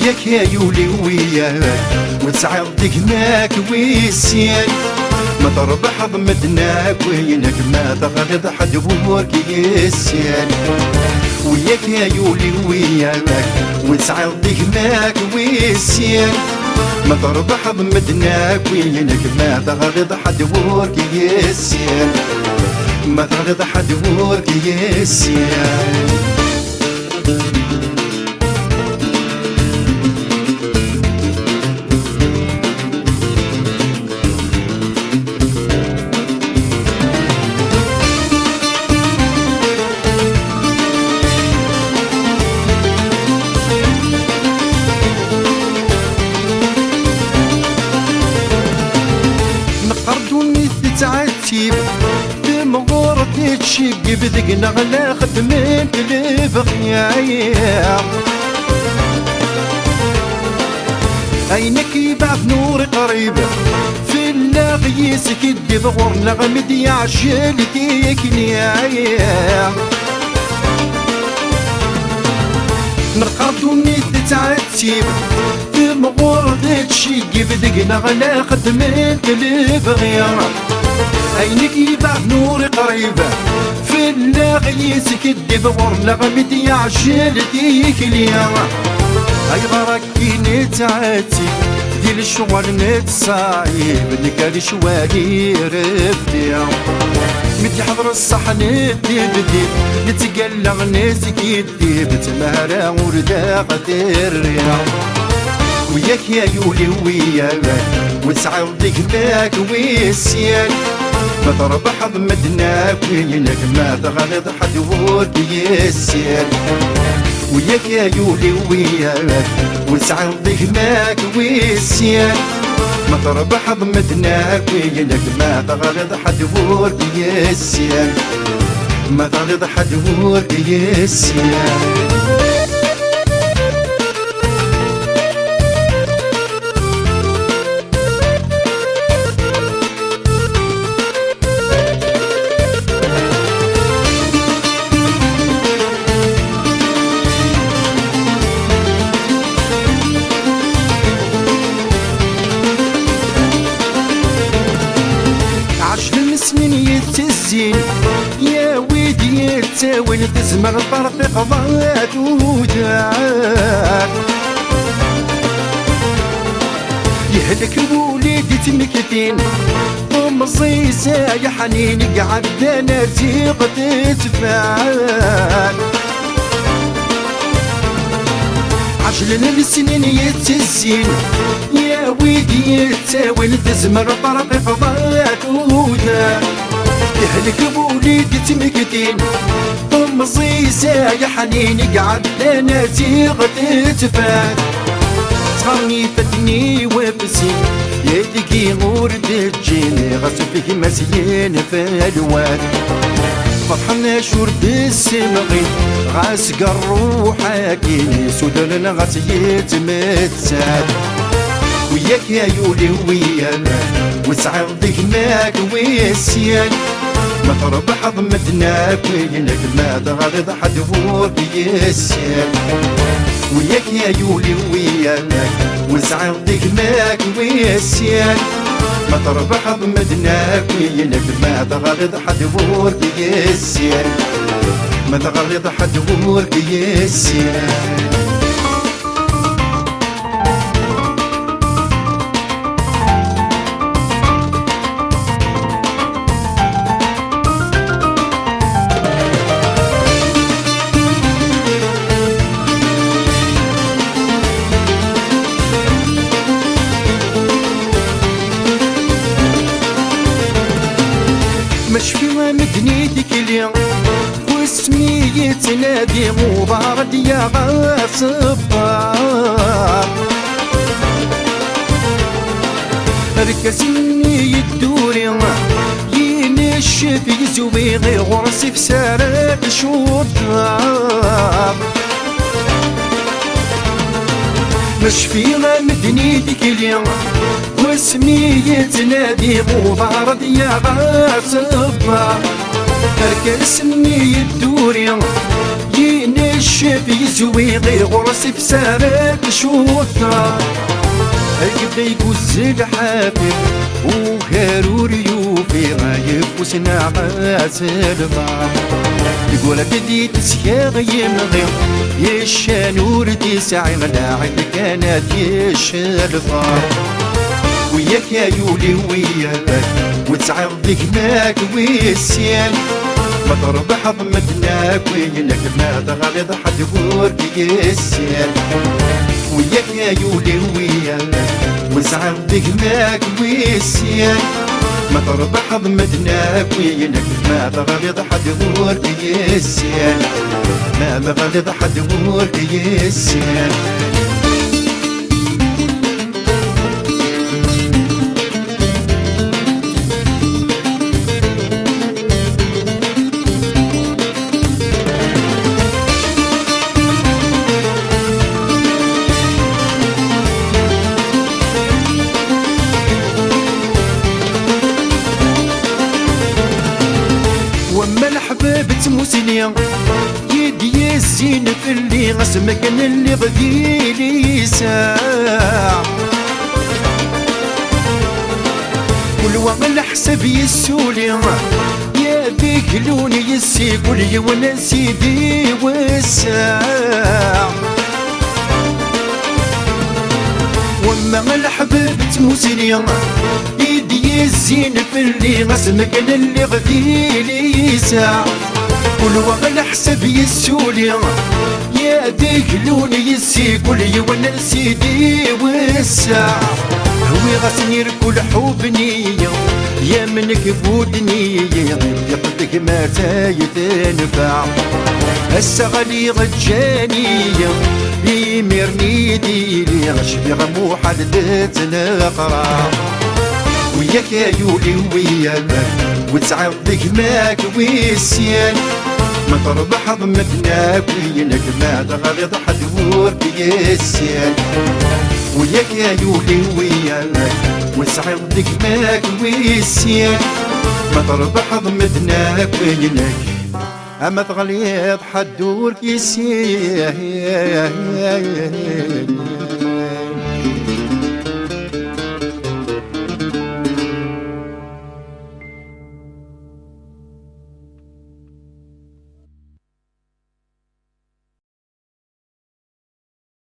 وياك يا يولي وياك وتعرضك ماك ويسيان ما تربح ضمدناك وينك ما تغلط حد بورك يسيان وياك يا يولي وياك وتعرضك ماك ويسيان ما تربح ضمدناك وينك ما تغلط حد بورك يسيان ما تغلط حد بورك يسيان تعتيب بمغورة تشق بدقنا على خدمة البغيايا عينك يبعث نور قريب في اللاغي سكد بغورنا غمد يعشل ديك نيايا نقرد ونيت تعتيب بمغورة تشق بدقنا على خدمة البغيايا عينك يبعث نور قريبة في اللاغي سكد بغورنا غمد يعشل ديك اليوم هاي غركي نتعاتي ديال الشغل نتصايب نكالي شوالي رفديا مدي حضر الصحن الدبديب نتقلق نسك يديب تمهرا وردا قدريا وياك يا يولي وياك وتعرضك ماك ويسيان ما تربح ضمدناك وينك ما تغلط حد ورد يسيان وياك يا يولي وياك وتعرضك ماك ويسيان ما تربح ضمدناك وينك ما تغلط حد ورد يسيان ما تغلط حد ورد يسيان يتزين يا ويدي يتساوي تزمر طرف قضاء ودار يهلك وليدي تمكتين ام زيزة يا حنين قعد انا زيق تتفعل عجلنا السنين يتزين يا ويدي يتساوي تزمر طرف قضاء ودار يهلك بوليدي تمكتين ام زيزة يا حنين قعد انا زيغ تتفات صغرني فتني وبسي يدقي غورد الجيني غسل فيه مسيين في الواد فرحنا شرب السمغين غاسق الروح اكيني سودان غسيت متساد وياك يا يولي وياك وتعرضك ماك ويسيان ما تربح ضمدناك وينك ما تغلط حد ورد يسيان وياك يا يولي وياك وتعرضك ماك ويسيان ما تربح ضمدناك وينك ما تغلط حد ورد يسيان ما تغلط حد ورد يسيان يدوري واسمي يتنادي مبارد يا غاصبار ركزني يدوري ينشف يزوي غرسي في سارك شوطار مش في مدني ديك اليوم واسمي يتنادي مبارد يا غاصبار ترك اسمي يدوري ينشف يزوي غرسي في سارك شوطار القبدا يقوز الحافل وهارور يوفي غايب وسنا غاسل ضام يقولك دي تسياغ يمغي يشانور تسعي غلاعد كانت يشال ضام وياك يا يولي وياك وتعرض هناك ويسيان ما تربح ضمتناك وينك ما تغلط حد غورك يسيان وياك يا يولي وياك وسعر دقماك ويسيان ما تربح ضمتناك وينك ما تغلط حد غورك يسيان ما تغلط حد غورك يسيان وما الحباب تموسني يدي الزين في اللي غسمك اللي غديلي ساع كل وقت الحساب يسولي يا بيك لوني يسي كل وانا سيدي وساع وما الحباب تموسني يدي الزين في اللي غسمك اللي غديلي ساع كل وقت الحساب يسولي يا ديك لوني يسي كل وانا سيدي وساع هوي غسنير كل حبني يا منك بودني يقدك ما تايتنفع السغلي غجاني يمرني ديلي غشبي غمو حددت نقرا وياك يا يولي وياك وتعرض ماك ويسيان ما تربح ضمتناك وينك ما تغلط حد ورك يسيان وياك يا يولي وياك وتعرض ماك ويسيان ما تربح ضمتناك وينك اما تغلط حد ورك يسيان